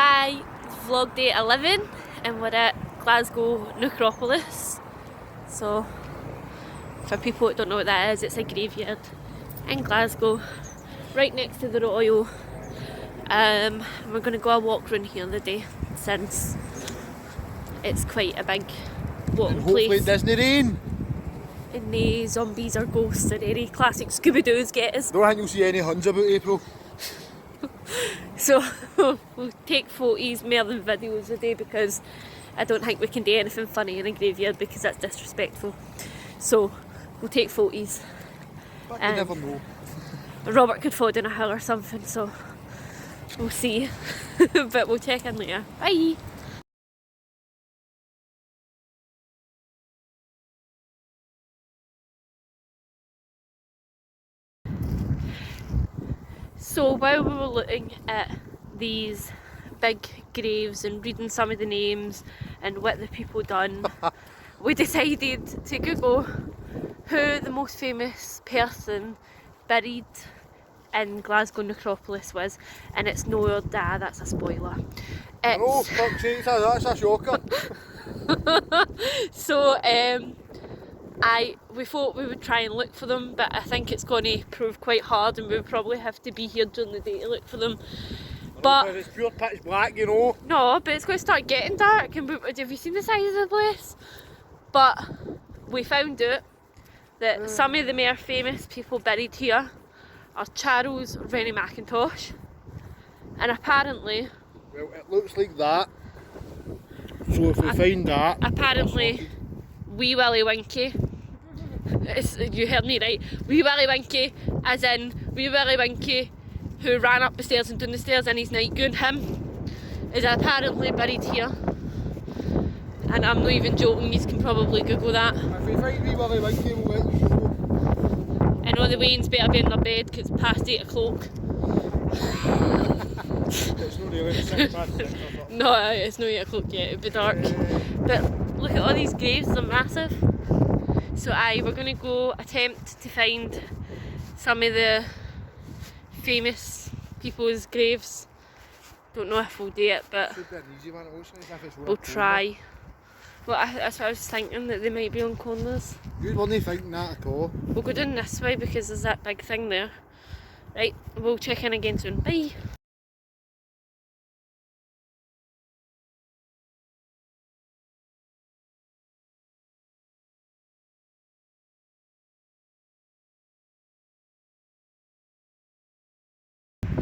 Hi, it's vlog day 11 and we're at Glasgow necropolis. So for people that don't know what that is, it's a graveyard in Glasgow right next to the Royal. We're going to go a walk around here today since it's quite a big walking Hopefully place. it doesn't rain. And the zombies or ghosts or any classic Scooby-Doo's get us. Don't think you'll see any Huns about April. So we'll take photos more than videos today because I don't think we can do anything funny in a graveyard because that's disrespectful. So we'll take photos. But you never know. Robert could fall down a hill or something, so we'll see. But we'll check in later. Bye! So while we were looking at these big graves and reading some of the names and what the people done, we decided to Google who the most famous person buried in Glasgow necropolis was, and it's no your dad. That's a spoiler. Oh, fuck's sake, that's a shocker. So we thought we would try and look for them, but I think it's going to prove quite hard and we would probably have to be here during the day to look for them. But it's pure pitch black, you know. no, but it's going to start getting dark and have you seen the size of the place? But we found out that some of the more famous people buried here are Charles Rennie Mackintosh, and apparently... Well, it looks like that. So if we find that... Apparently, Wee Willie Winkie... you heard me right. Wee Willie Winkie, as in Wee Willie Winkie, who ran up the stairs and down the stairs in his nightgown, him, is apparently buried here. And I'm not even joking, you can probably Google that. If we find Wee Willie Winkie, we'll let you know. I know the Waynes better be in their bed because it's past 8 o'clock. It's not really 6 past 6 or something. No, it's not 8 o'clock yet, it'll be dark. But look at all these graves, they're massive. So we're going to go attempt to find some of the famous people's graves. Don't know if we'll do it, but Should be an easy one, it looks like if it's we'll try. Well, that's what I was thinking, that they might be on corners. You weren't thinking that at all. We'll go down this way because there's that big thing there. Right, we'll check in again soon. Bye!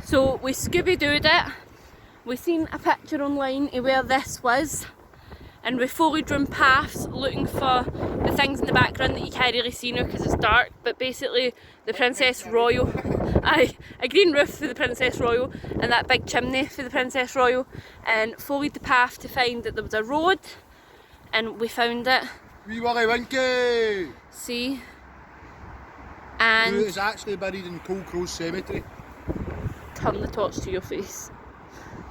So we Scooby-Dooed it. We seen a picture online of where this was, and we followed round paths looking for the things in the background that you can't really see now because it's dark, but basically the Princess Royal, a green roof for the Princess Royal and that big chimney for the Princess Royal, and followed the path to find that there was a road, and we found it. Wee Willie Winkie! See? Who And is actually buried in Cold Cross Cemetery. turn the torch to your face.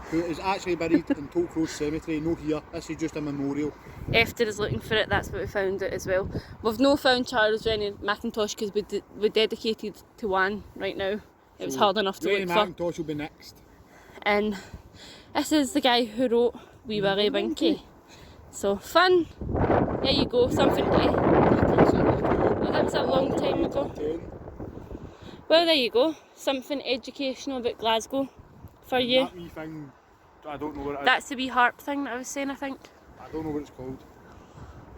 Who is actually buried in Cold Cross Cemetery, no here. This is just a memorial. After us looking for it, that's what we found it as well. We've no found Charles Rennie Mackintosh because we dedicated to one right now. It was hard enough to Rennie look for. Mackintosh will be next. And this is the guy who wrote Wee Willie Winkie. So fun. There you go, something to... Well, that was a long time ago. Well, there you go. Something educational about Glasgow for you. That wee thing, I don't know what it is. That's the wee harp thing that I was saying, I think. I don't know what it's called.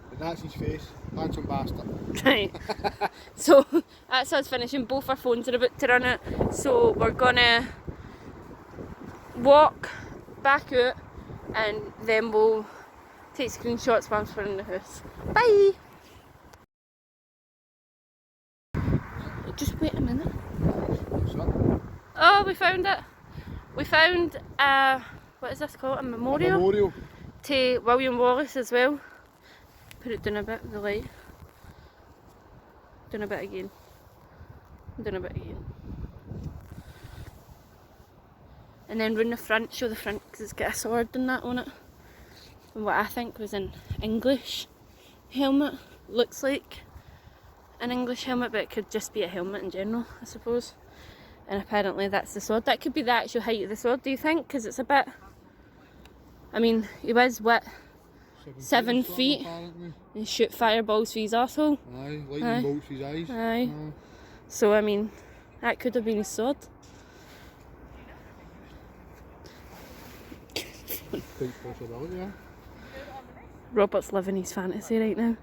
But that's his face. Handsome bastard. Right. So that's us finishing. Both our phones are about to run out. So we're gonna walk back out and then we'll take screenshots once we're in the house. Bye! Just wait a minute. Oh, we found it. We found what is this called? A memorial? A memorial. To William Wallace as well. Put it down a bit, the light. Down a bit again. Down a bit again. And then round the front, show the front because it's got a sword and that on it. And what I think was an English helmet. Looks like an English helmet, but it could just be a helmet in general, I suppose. And apparently that's the sword. That could be the actual height of the sword, do you think? Because it's a bit I mean, he was what, 7 feet? Apparently. And shoot fireballs for his arsehole. Aye, lightning bolts for his eyes. Aye. So I mean, that could have been his sword. Quite possibility, yeah. Robert's living his fantasy right now.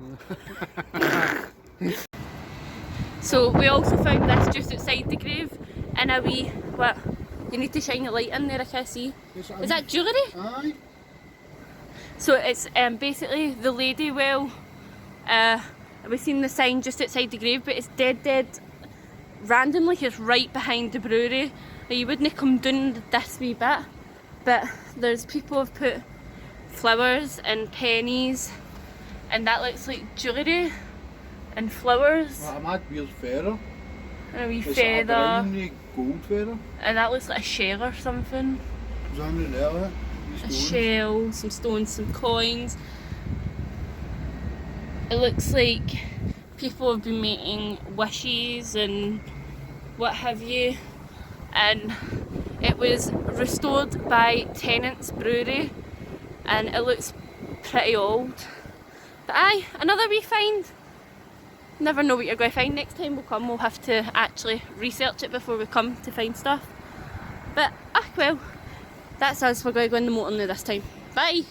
So we also found this just outside the grave in a wee, what, you need to shine a light in there, I can't see. Is that jewellery? Aye. So it's basically the lady well, we've seen the sign just outside the grave, but it's dead random, like it's right behind the brewery. Now you wouldn't come down this wee bit, but there's people have put flowers and pennies, and that looks like jewellery and flowers. What a mad weird feather. And a wee It's feather. a brown gold feather. And that looks like a shell or something. Is that in there? A shell, some stones, some coins. It looks like people have been making wishes and what have you. And it was restored by Tennant's Brewery, and it looks pretty old. But aye, another wee find. Never know what you're going to find. Next time we'll come, we'll have to actually research it before we come to find stuff. But well, that's us. We're going to go in the motor now this time. Bye!